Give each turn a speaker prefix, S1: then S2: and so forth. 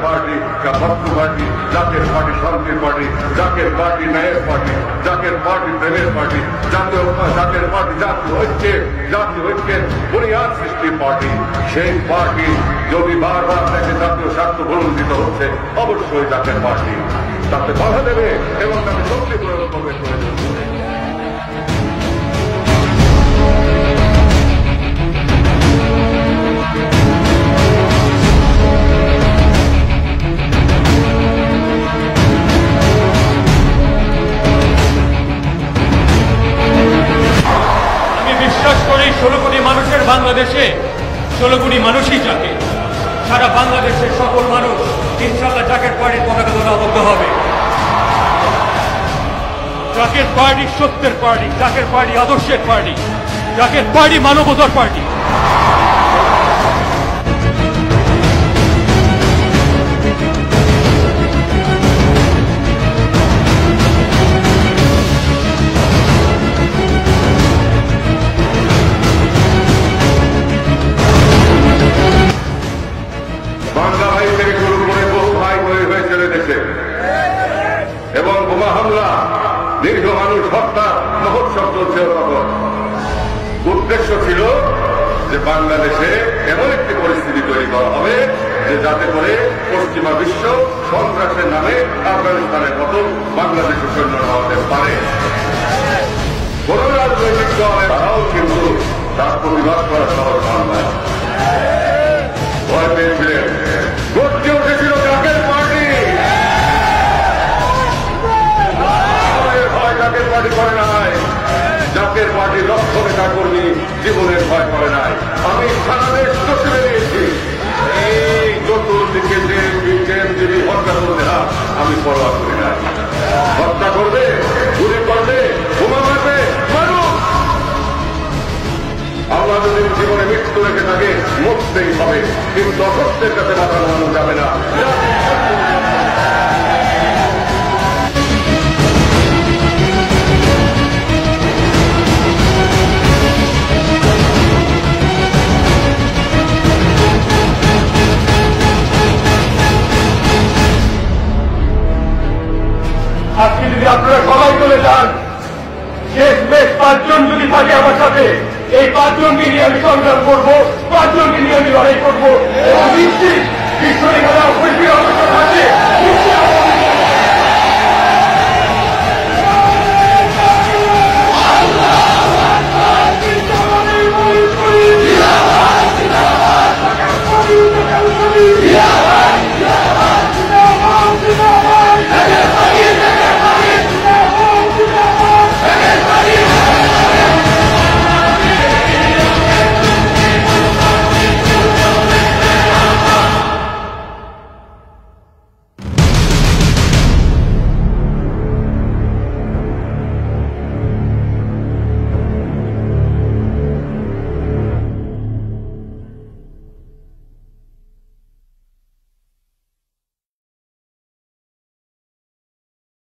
S1: Party ভক্ত party, Zaker party শান্তির party, Zaker party ন্যায়ের পার্টি, জাকের পার্টি প্রেমের পার্টি, জাকের পার্টি জাতীয় ঐক্যের বুনিয়াদ সৃষ্টির পার্টি। সেই পার্টি যদি বারবার দেখে জাতীয় স্বার্থ প্রলম্বিত হচ্ছে, অবশ্যই জাকের পার্টি তাতে বাধা দেবে এবং তাকে শক্তি প্রয়োগ করবে।
S2: বিশ্বাস করি 16 কোটি মানুষের বাংলাদেশে 16 কোটি মানুষই জাকের। সারা বাংলাদেশের সকল মানুষ ইনশাআল্লাহ জাকের পার্টির পতাকা ধরে আবদ্ধ হবে। জাকের পার্টি সত্যের পার্টি, জাকের পার্টি আদর্শের পার্টি, জাকের পার্টি মানবতার পার্টি।
S1: এবং বোমা হামলা, দীর্ঘ মানুষ হত্যা মহোৎসব চলছে। তখন উদ্দেশ্য ছিল যে বাংলাদেশে এমন একটি পরিস্থিতি তৈরি করা হবে যে যাতে করে পশ্চিমা বিশ্ব সন্ত্রাসের নামে আফগানিস্তানের মতো বাংলাদেশের সৈন্য হতে পারে। কোন রাজনৈতিক দল তারাও কিন্তু তার প্রতিবাদ করা সহজ নয়। ভয় পেয়েছিলেন, গর্জে উঠেছিল জাকের পার্টি। জাকের পার্টি করে নাই, জাকের পার্টি লক্ষ নেতা কর্মী জীবনের ভয় করে নাই। আমি সারা দেশ চষে বেরিয়েছি। এই চতুর্দিকে যে হত্যা করবে না, আমি পরোয়া করি না। হত্যা করবে, গুলি করবে, বোমা মারবে, মারুক। আল্লাহ যদি জীবনে মৃত্যু রেখে থাকে, মরতেই হবে, কিন্তু অসত্যের কাছে মাথা নামানো যাবে না।
S2: আজকে যদি আপনারা সবাই চলে যান, শেষ 5 জন যদি থাকে আমার সাথে, এই 5 জনকে নিয়ে আমি সংগ্রাম করবো, 5 জনকে নিয়ে আমি লড়াই করবো।